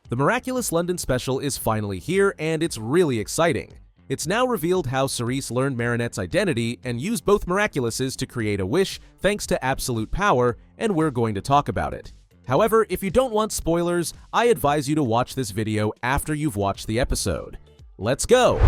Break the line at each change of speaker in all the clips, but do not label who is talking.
The Miraculous London Special is finally here, and it's really exciting. It's now revealed how Cerise learned Marinette's identity and used both Miraculouses to create a wish thanks to absolute power, and we're going to talk about it. However, if you don't want spoilers, I advise you to watch this video after you've watched the episode. Let's go!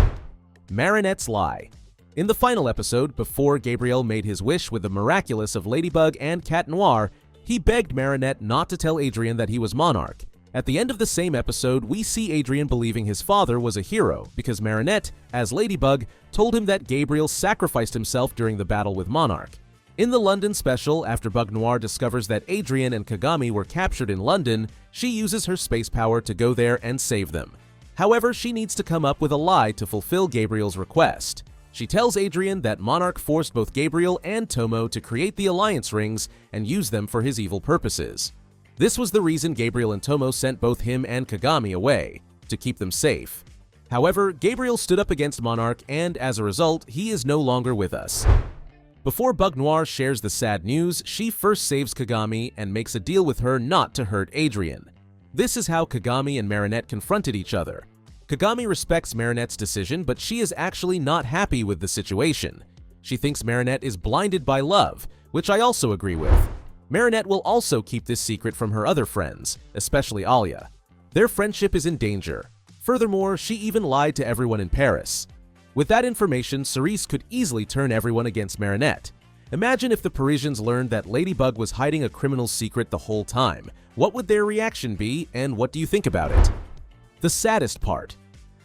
Marinette's Lie. In the final episode, before Gabriel made his wish with the Miraculous of Ladybug and Cat Noir, he begged Marinette not to tell Adrien that he was Monarch. At the end of the same episode, we see Adrien believing his father was a hero because Marinette, as Ladybug, told him that Gabriel sacrificed himself during the battle with Monarch. In the London Special, after Bug Noir discovers that Adrien and Kagami were captured in London, she uses her space power to go there and save them. However, she needs to come up with a lie to fulfill Gabriel's request. She tells Adrien that Monarch forced both Gabriel and Tomo to create the Alliance Rings and use them for his evil purposes. This was the reason Gabriel and Tomo sent both him and Kagami away, to keep them safe. However, Gabriel stood up against Monarch, and as a result, he is no longer with us. Before Bug Noir shares the sad news, she first saves Kagami and makes a deal with her not to hurt Adrien. This is how Kagami and Marinette confronted each other. Kagami respects Marinette's decision, but she is actually not happy with the situation. She thinks Marinette is blinded by love, which I also agree with. Marinette will also keep this secret from her other friends, especially Alia. Their friendship is in danger. Furthermore, she even lied to everyone in Paris. With that information, Cerise could easily turn everyone against Marinette. Imagine if the Parisians learned that Ladybug was hiding a criminal secret the whole time. What would their reaction be, and what do you think about it? The saddest part.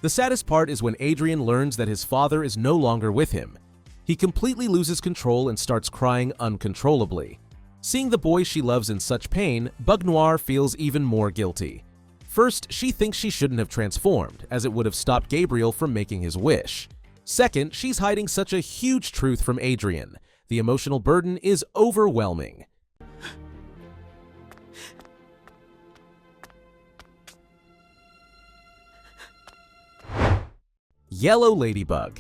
The saddest part is when Adrien learns that his father is no longer with him. He completely loses control and starts crying uncontrollably. Seeing the boy she loves in such pain, Bug Noir feels even more guilty. First, she thinks she shouldn't have transformed, as it would have stopped Gabriel from making his wish. Second, she's hiding such a huge truth from Adrien. The emotional burden is overwhelming. Yellow Ladybug.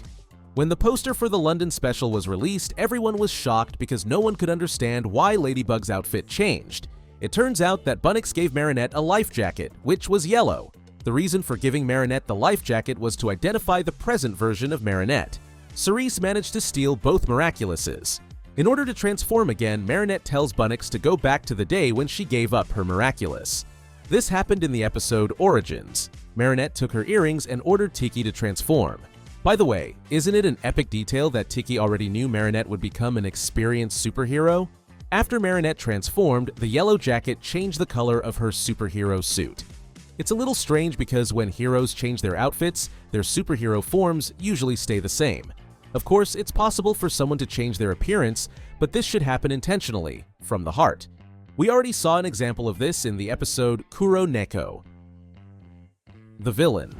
When the poster for the London Special was released, everyone was shocked because no one could understand why Ladybug's outfit changed. It turns out that Bunnix gave Marinette a life jacket, which was yellow. The reason for giving Marinette the life jacket was to identify the present version of Marinette. Cerise managed to steal both Miraculouses. In order to transform again, Marinette tells Bunnix to go back to the day when she gave up her Miraculous. This happened in the episode Origins. Marinette took her earrings and ordered Tiki to transform. By the way, isn't it an epic detail that Tiki already knew Marinette would become an experienced superhero? After Marinette transformed, the yellow jacket changed the color of her superhero suit. It's a little strange because when heroes change their outfits, their superhero forms usually stay the same. Of course, it's possible for someone to change their appearance, but this should happen intentionally, from the heart. We already saw an example of this in the episode Kuro Neco. The villain.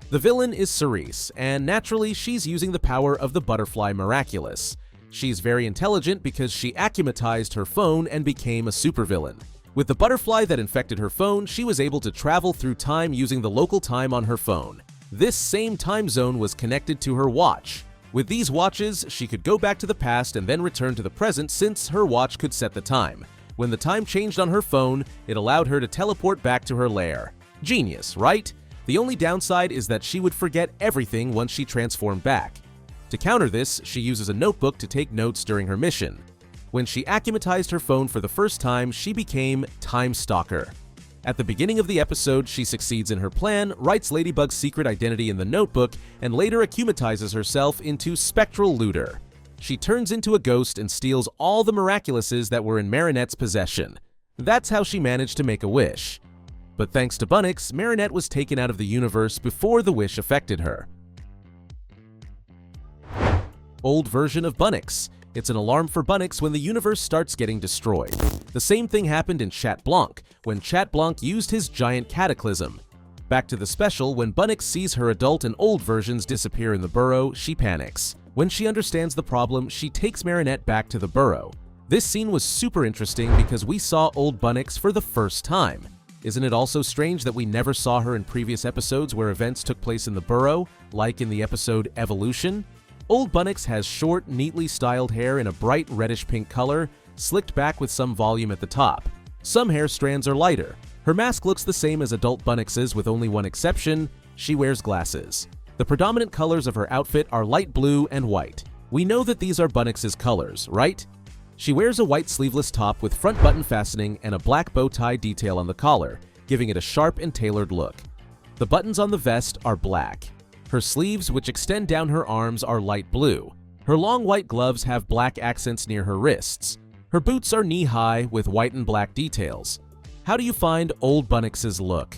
The villain is Cerise, and naturally she's using the power of the butterfly Miraculous. She's very intelligent because she akumatized her phone and became a supervillain. With the butterfly that infected her phone, she was able to travel through time using the local time on her phone. This same time zone was connected to her watch. With these watches, she could go back to the past and then return to the present since her watch could set the time. When the time changed on her phone, it allowed her to teleport back to her lair. Genius, right? The only downside is that she would forget everything once she transformed back. To counter this, she uses a notebook to take notes during her mission. When she akumatized her phone for the first time, she became Time Stalker. At the beginning of the episode, she succeeds in her plan, writes Ladybug's secret identity in the notebook, and later akumatizes herself into Spectral Looter. She turns into a ghost and steals all the Miraculouses that were in Marinette's possession. That's how she managed to make a wish. But thanks to Bunnix, Marinette was taken out of the universe before the wish affected her. Old version of Bunnix. It's an alarm for Bunnix when the universe starts getting destroyed. The same thing happened in Chat Blanc, when Chat Blanc used his giant cataclysm. Back to the special, when Bunnix sees her adult and old versions disappear in the burrow, she panics. When she understands the problem, she takes Marinette back to the burrow. This scene was super interesting because we saw old Bunnix for the first time. Isn't it also strange that we never saw her in previous episodes where events took place in the burrow, like in the episode Evolution? Old Bunnix has short, neatly styled hair in a bright reddish-pink color, slicked back with some volume at the top. Some hair strands are lighter. Her mask looks the same as adult Bunnix's with only one exception: she wears glasses. The predominant colors of her outfit are light blue and white. We know that these are Bunnix's colors, right? She wears a white sleeveless top with front button fastening and a black bow tie detail on the collar, giving it a sharp and tailored look. The buttons on the vest are black. Her sleeves, which extend down her arms, are light blue. Her long white gloves have black accents near her wrists. Her boots are knee-high with white and black details. How do you find old Bunnix's look?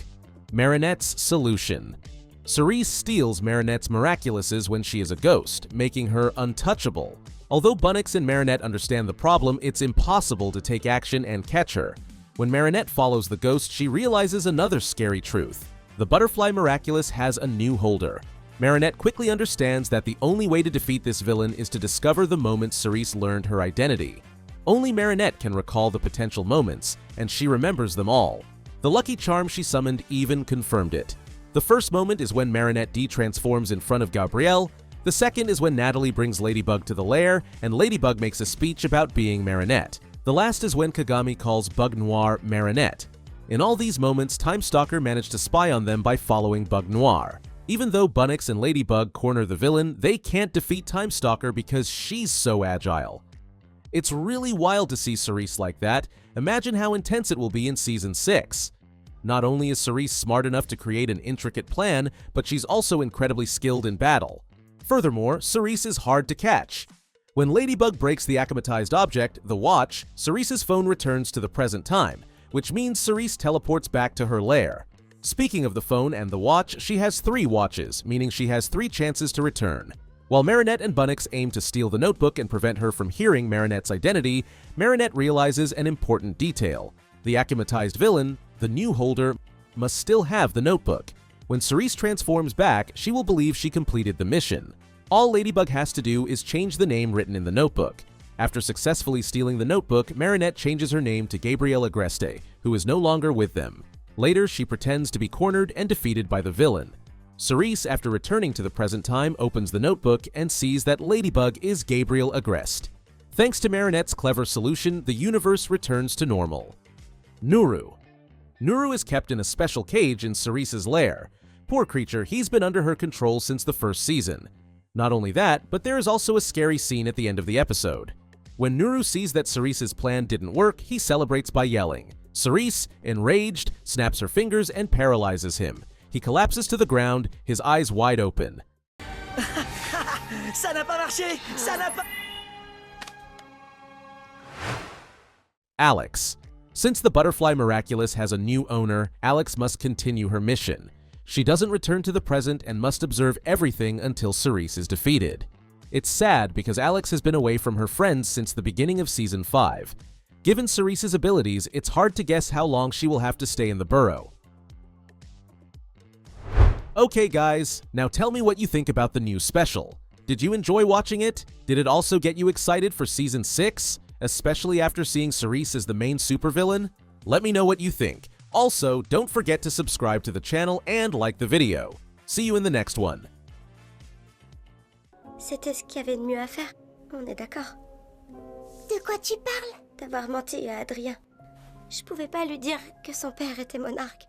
Marinette's solution. Cerise steals Marinette's Miraculouses when she is a ghost, making her untouchable. Although Bunnix and Marinette understand the problem, it's impossible to take action and catch her. When Marinette follows the ghost, she realizes another scary truth. The Butterfly Miraculous has a new holder. Marinette quickly understands that the only way to defeat this villain is to discover the moment Cerise learned her identity. Only Marinette can recall the potential moments, and she remembers them all. The lucky charm she summoned even confirmed it. The first moment is when Marinette de-transforms in front of Gabrielle. The second is when Natalie brings Ladybug to the lair, and Ladybug makes a speech about being Marinette. The last is when Kagami calls Bug Noir Marinette. In all these moments, Time Stalker managed to spy on them by following Bug Noir. Even though Bunnix and Ladybug corner the villain, they can't defeat Time Stalker because she's so agile. It's really wild to see Cerise like that. Imagine how intense it will be in Season 6. Not only is Cerise smart enough to create an intricate plan, but she's also incredibly skilled in battle. Furthermore, Cerise is hard to catch. When Ladybug breaks the akumatized object, the watch, Cerise's phone returns to the present time, which means Cerise teleports back to her lair. Speaking of the phone and the watch, she has 3 watches, meaning she has 3 chances to return. While Marinette and Bunnix aim to steal the notebook and prevent her from hearing Marinette's identity, Marinette realizes an important detail. The akumatized villain, the new holder, must still have the notebook. When Cerise transforms back, she will believe she completed the mission. All Ladybug has to do is change the name written in the notebook. After successfully stealing the notebook, Marinette changes her name to Gabrielle Agreste, who is no longer with them. Later, she pretends to be cornered and defeated by the villain. Cerise, after returning to the present time, opens the notebook and sees that Ladybug is Gabrielle Agreste. Thanks to Marinette's clever solution, the universe returns to normal. Nuru. Nuru is kept in a special cage in Cerise's lair. Poor creature, he's been under her control since the first season. Not only that, but there is also a scary scene at the end of the episode. When Nuru sees that Cerise's plan didn't work, he celebrates by yelling. Cerise, enraged, snaps her fingers and paralyzes him. He collapses to the ground, his eyes wide open.
Ça n'a pas marché! Ça n'a pas...
Alex. Since the Butterfly Miraculous has a new owner, Alex must continue her mission. She doesn't return to the present and must observe everything until Cerise is defeated. It's sad because Alex has been away from her friends since the beginning of Season 5. Given Cerise's abilities, it's hard to guess how long she will have to stay in the burrow. Okay guys, now tell me what you think about the new special. Did you enjoy watching it? Did it also get you excited for Season 6? Especially after seeing Cerise as the main supervillain? Let me know what you think. Also, don't forget to subscribe to the channel and like the video. See you in the next one.
C'était ce qu'il y avait de mieux à faire, on est d'accord?
De quoi tu parles?
D'avoir menti à Adrien. Je pouvais pas lui dire que son père était monarque.